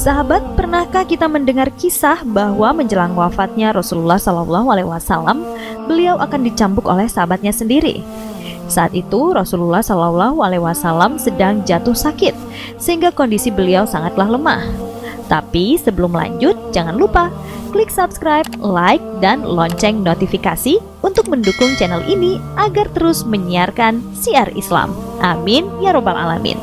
Sahabat, pernahkah kita mendengar kisah bahwa menjelang wafatnya Rasulullah SAW, beliau akan dicambuk oleh sahabatnya sendiri? Saat itu Rasulullah SAW sedang jatuh sakit, sehingga kondisi beliau sangatlah lemah. Tapi sebelum lanjut, jangan lupa klik subscribe, like, dan lonceng notifikasi untuk mendukung channel ini agar terus menyiarkan siar Islam. Amin ya robbal alamin.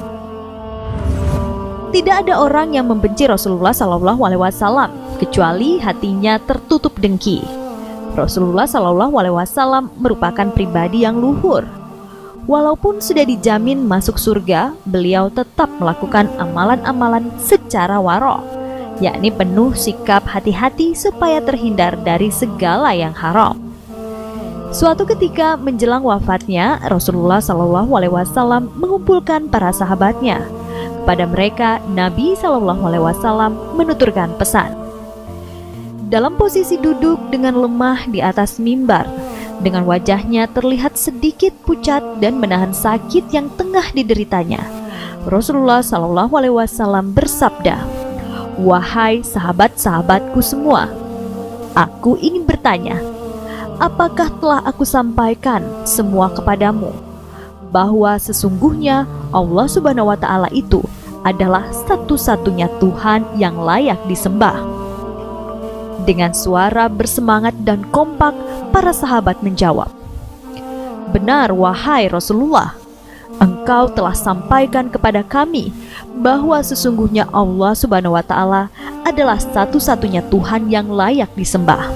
Tidak ada orang yang membenci Rasulullah SAW kecuali hatinya tertutup dengki. Rasulullah SAW merupakan pribadi yang luhur. Walaupun sudah dijamin masuk surga, beliau tetap melakukan amalan-amalan secara waro, yakni penuh sikap hati-hati supaya terhindar dari segala yang haram. Suatu ketika menjelang wafatnya, Rasulullah SAW mengumpulkan para sahabatnya. Pada mereka, Nabi SAW menuturkan pesan. Dalam posisi duduk dengan lemah di atas mimbar, dengan wajahnya terlihat sedikit pucat dan menahan sakit yang tengah dideritanya, Rasulullah SAW bersabda, "Wahai sahabat-sahabatku semua, aku ingin bertanya, apakah telah aku sampaikan semua kepadamu, bahwa sesungguhnya Allah Subhanahu wa Ta'ala itu adalah satu-satunya Tuhan yang layak disembah?" Dengan suara bersemangat dan kompak, para sahabat menjawab, "Benar, wahai Rasulullah, engkau telah sampaikan kepada kami bahwa sesungguhnya Allah Subhanahu wa Ta'ala adalah satu-satunya Tuhan yang layak disembah."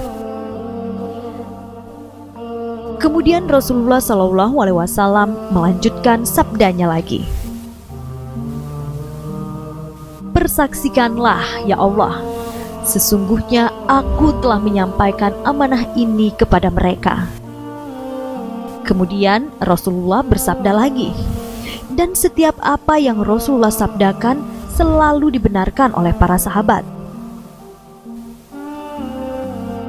Kemudian Rasulullah SAW melanjutkan sabdanya lagi, "Persaksikanlah ya Allah, sesungguhnya aku telah menyampaikan amanah ini kepada mereka." Kemudian Rasulullah bersabda lagi, dan setiap apa yang Rasulullah sabdakan selalu dibenarkan oleh para sahabat.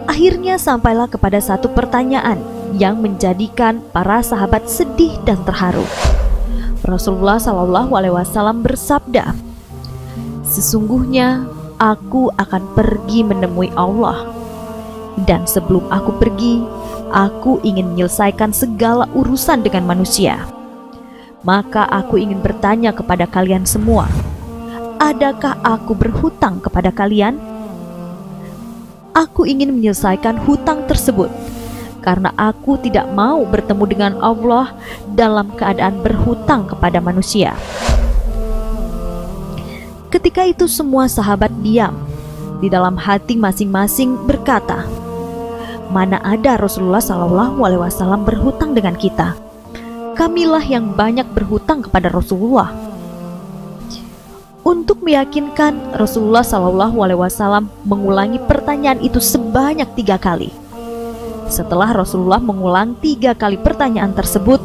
Akhirnya sampailah kepada satu pertanyaan yang menjadikan para sahabat sedih dan terharu. Rasulullah SAW bersabda, "Sesungguhnya aku akan pergi menemui Allah, dan sebelum aku pergi, aku ingin menyelesaikan segala urusan dengan manusia. Maka aku ingin bertanya kepada kalian semua, adakah aku berhutang kepada kalian? Aku ingin menyelesaikan hutang tersebut, karena aku tidak mau bertemu dengan Allah dalam keadaan berhutang kepada manusia." Ketika itu semua sahabat diam, di dalam hati masing-masing berkata, "Mana ada Rasulullah SAW berhutang dengan kita? Kamilah yang banyak berhutang kepada Rasulullah." Untuk meyakinkan, Rasulullah SAW mengulangi pertanyaan itu sebanyak 3 kali. Setelah Rasulullah mengulang 3 kali pertanyaan tersebut,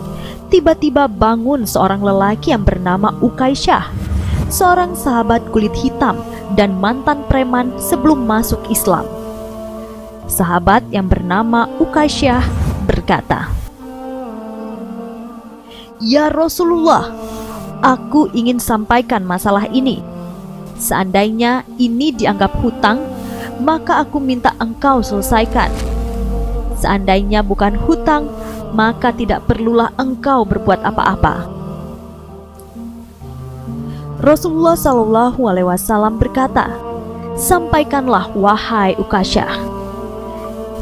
tiba-tiba bangun seorang lelaki yang bernama Ukaisyah, seorang sahabat kulit hitam dan mantan preman sebelum masuk Islam. Sahabat yang bernama Ukaisyah berkata, "Ya Rasulullah, aku ingin sampaikan masalah ini. Seandainya ini dianggap hutang, maka aku minta engkau selesaikan. Seandainya bukan hutang, maka tidak perlulah engkau berbuat apa-apa." Rasulullah SAW berkata, "Sampaikanlah wahai Ukaisyah."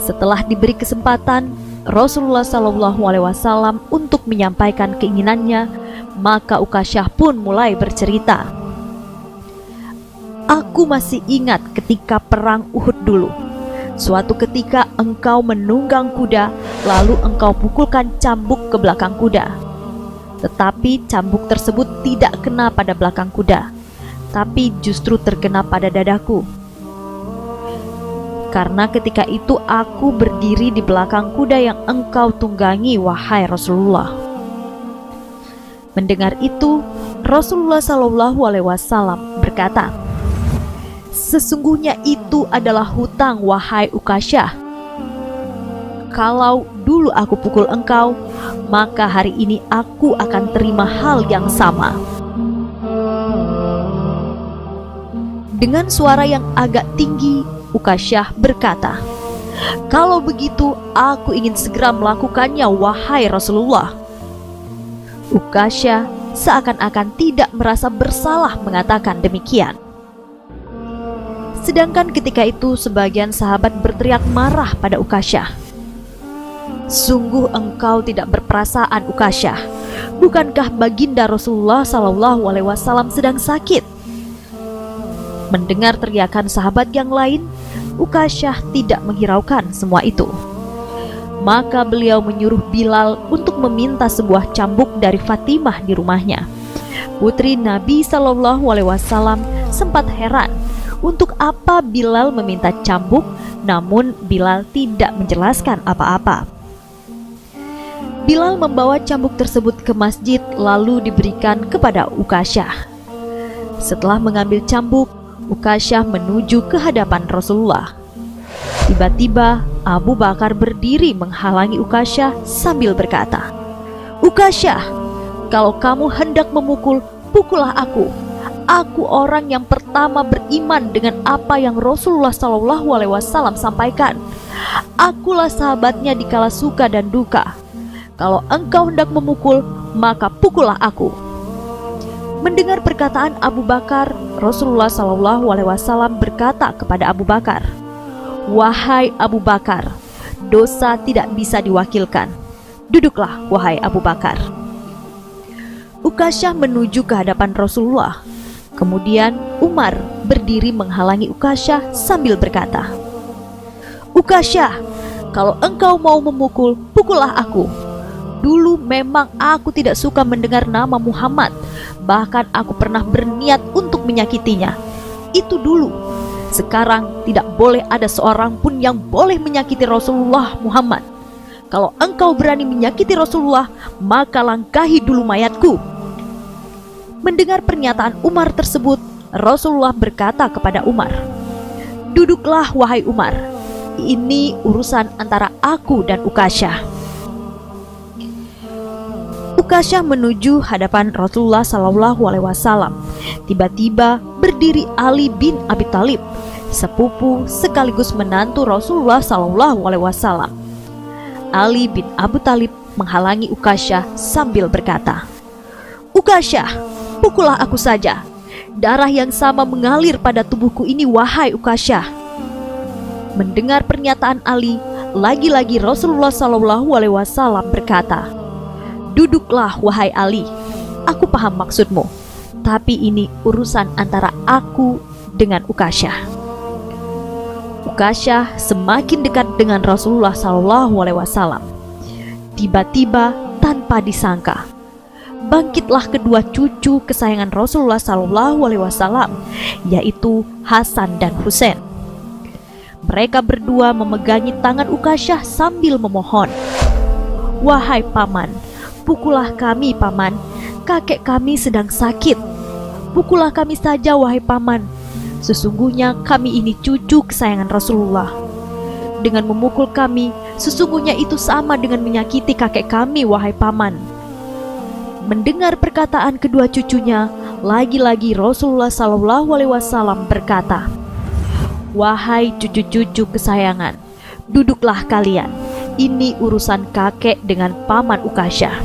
Setelah diberi kesempatan Rasulullah SAW untuk menyampaikan keinginannya, maka Ukaisyah pun mulai bercerita, "Aku masih ingat ketika perang Uhud dulu. Suatu ketika engkau menunggang kuda, lalu engkau pukulkan cambuk ke belakang kuda. Tetapi cambuk tersebut tidak kena pada belakang kuda, tapi justru terkena pada dadaku. Karena ketika itu aku berdiri di belakang kuda yang engkau tunggangi, wahai Rasulullah." Mendengar itu, Rasulullah SAW berkata, "Sesungguhnya itu adalah hutang, wahai Ukaisyah. Kalau dulu aku pukul engkau, maka hari ini aku akan terima hal yang sama." Dengan suara yang agak tinggi, Ukasyah berkata, "Kalau begitu, aku ingin segera melakukannya, wahai Rasulullah." Ukasyah seakan-akan tidak merasa bersalah mengatakan demikian. Sedangkan ketika itu sebagian sahabat berteriak marah pada Ukasyah. "Sungguh engkau tidak berperasaan, Ukasyah. Bukankah baginda Rasulullah SAW sedang sakit?" Mendengar teriakan sahabat yang lain, Ukasyah tidak menghiraukan semua itu. Maka beliau menyuruh Bilal untuk meminta sebuah cambuk dari Fatimah di rumahnya. Putri Nabi SAW sempat heran untuk apa Bilal meminta cambuk, namun Bilal tidak menjelaskan apa-apa. Bilal membawa cambuk tersebut ke masjid lalu diberikan kepada Ukasyah. Setelah mengambil cambuk, Ukasyah menuju ke hadapan Rasulullah. Tiba-tiba Abu Bakar berdiri menghalangi Ukasyah sambil berkata, "Ukasyah, kalau kamu hendak memukul, pukullah aku. Aku orang yang pertama beriman dengan apa yang Rasulullah SAW sampaikan. Akulah sahabatnya di kala suka dan duka. Kalau engkau hendak memukul, maka pukullah aku." Mendengar perkataan Abu Bakar, Rasulullah SAW berkata kepada Abu Bakar, "Wahai Abu Bakar, dosa tidak bisa diwakilkan. Duduklah, wahai Abu Bakar." Ukasyah menuju ke hadapan Rasulullah. Kemudian Umar berdiri menghalangi Ukasyah sambil berkata, "Ukasyah, kalau engkau mau memukul, pukullah aku. Dulu memang aku tidak suka mendengar nama Muhammad. Bahkan aku pernah berniat untuk menyakitinya. Itu dulu. Sekarang tidak boleh ada seorang pun yang boleh menyakiti Rasulullah Muhammad. Kalau engkau berani menyakiti Rasulullah, maka langkahi dulu mayatku." Mendengar pernyataan Umar tersebut, Rasulullah berkata kepada Umar, "Duduklah, wahai Umar. Ini urusan antara aku dan Ukasyah." Ukasyah menuju hadapan Rasulullah SAW. Tiba-tiba berdiri Ali bin Abi Thalib, sepupu sekaligus menantu Rasulullah SAW. Ali bin Abi Thalib menghalangi Ukasyah sambil berkata, "Ukasyah, pukullah aku saja. Darah yang sama mengalir pada tubuhku ini, wahai Ukasyah." Mendengar pernyataan Ali, lagi-lagi Rasulullah SAW berkata, "Duduklah, wahai Ali. Aku paham maksudmu, tapi ini urusan antara aku dengan Ukasyah." Ukasyah semakin dekat dengan Rasulullah SAW. Tiba-tiba, tanpa disangka, bangkitlah kedua cucu kesayangan Rasulullah SAW, yaitu Hasan dan Husain. Mereka berdua memegangi tangan Ukasyah sambil memohon, "Wahai paman, pukullah kami, paman. Kakek kami sedang sakit. Pukullah kami saja, wahai paman. Sesungguhnya kami ini cucu kesayangan Rasulullah. Dengan memukul kami, sesungguhnya itu sama dengan menyakiti kakek kami, wahai paman." Mendengar perkataan kedua cucunya, lagi-lagi Rasulullah SAW berkata, "Wahai cucu-cucu kesayangan, duduklah kalian. Ini urusan kakek dengan paman Ukasyah."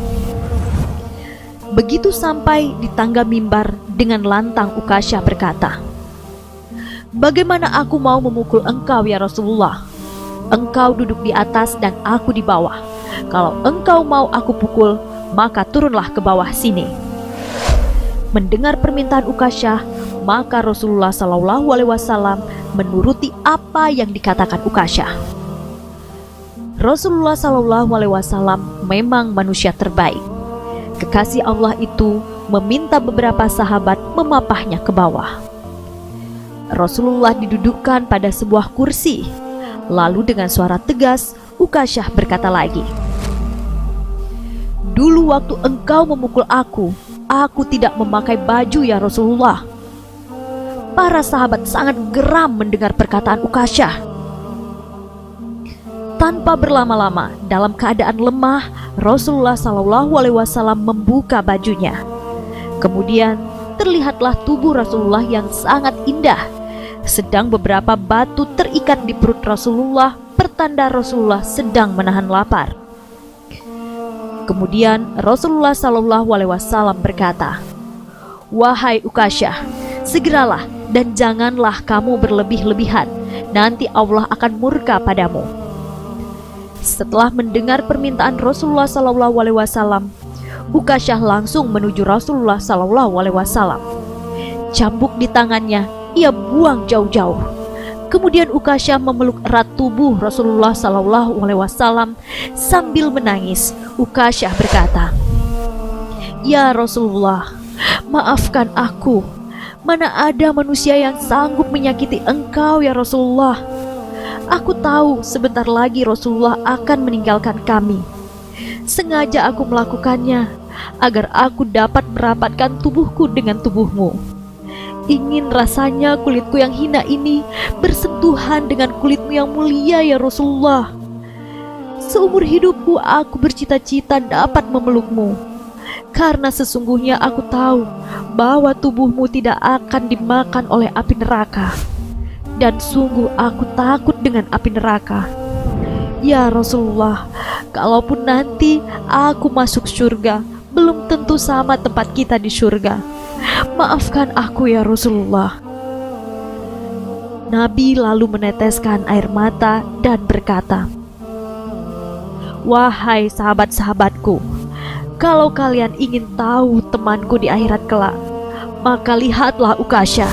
Begitu sampai di tangga mimbar, dengan lantang Ukasyah berkata, "Bagaimana aku mau memukul engkau, ya Rasulullah? Engkau duduk di atas dan aku di bawah. Kalau engkau mau aku pukul, maka turunlah ke bawah sini." Mendengar permintaan Ukasyah, maka Rasulullah SAW menuruti apa yang dikatakan Ukasyah. Rasulullah SAW memang manusia terbaik. Kekasih Allah itu meminta beberapa sahabat memapahnya ke bawah. Rasulullah didudukkan pada sebuah kursi. Lalu dengan suara tegas, Ukasyah berkata lagi, "Dulu waktu engkau memukul aku tidak memakai baju, ya Rasulullah." Para sahabat sangat geram mendengar perkataan Ukasyah. Tanpa berlama-lama, dalam keadaan lemah, Rasulullah SAW membuka bajunya. Kemudian terlihatlah tubuh Rasulullah yang sangat indah sedang beberapa batu terikat di perut Rasulullah, pertanda Rasulullah sedang menahan lapar. Kemudian Rasulullah Shallallahu Alaihi Wasallam berkata, "Wahai Ukasyah, segeralah dan janganlah kamu berlebih-lebihan, nanti Allah akan murka padamu." Setelah mendengar permintaan Rasulullah Shallallahu Alaihi Wasallam, Ukasyah langsung menuju Rasulullah Shallallahu Alaihi Wasallam. Cambuk di tangannya ia buang jauh-jauh. Kemudian Ukasyah memeluk erat tubuh Rasulullah Shallallahu Alaihi Wasallam sambil menangis. Ukasyah berkata, "Ya Rasulullah, maafkan aku. Mana ada manusia yang sanggup menyakiti engkau ya Rasulullah. Aku tahu sebentar lagi Rasulullah akan meninggalkan kami. Sengaja aku melakukannya agar aku dapat merapatkan tubuhku dengan tubuhmu. Ingin rasanya kulitku yang hina ini bersentuhan dengan kulitmu yang mulia ya Rasulullah. Seumur hidupku aku bercita-cita dapat memelukmu, karena sesungguhnya aku tahu bahwa tubuhmu tidak akan dimakan oleh api neraka. Dan sungguh aku takut dengan api neraka. Ya Rasulullah, kalaupun nanti aku masuk surga, belum tentu sama tempat kita di surga. Maafkan aku ya Rasulullah." Nabi lalu meneteskan air mata dan berkata, "Wahai sahabat-sahabatku, kalau kalian ingin tahu temanku di akhirat kelak, maka lihatlah Ukasyah.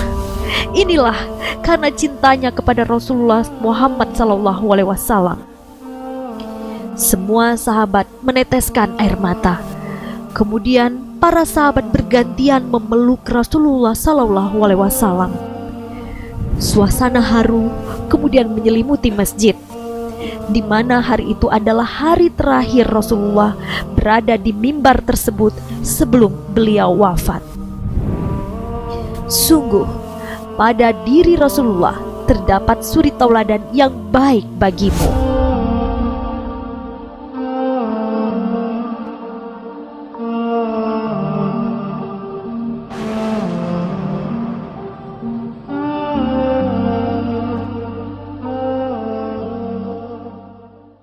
Inilah karena cintanya kepada Rasulullah Muhammad SAW." Semua sahabat meneteskan air mata. Kemudian para sahabat bergantian memeluk Rasulullah SAW. Suasana haru kemudian menyelimuti masjid, di mana hari itu adalah hari terakhir Rasulullah berada di mimbar tersebut sebelum beliau wafat. Sungguh, pada diri Rasulullah terdapat suri tauladan yang baik bagimu.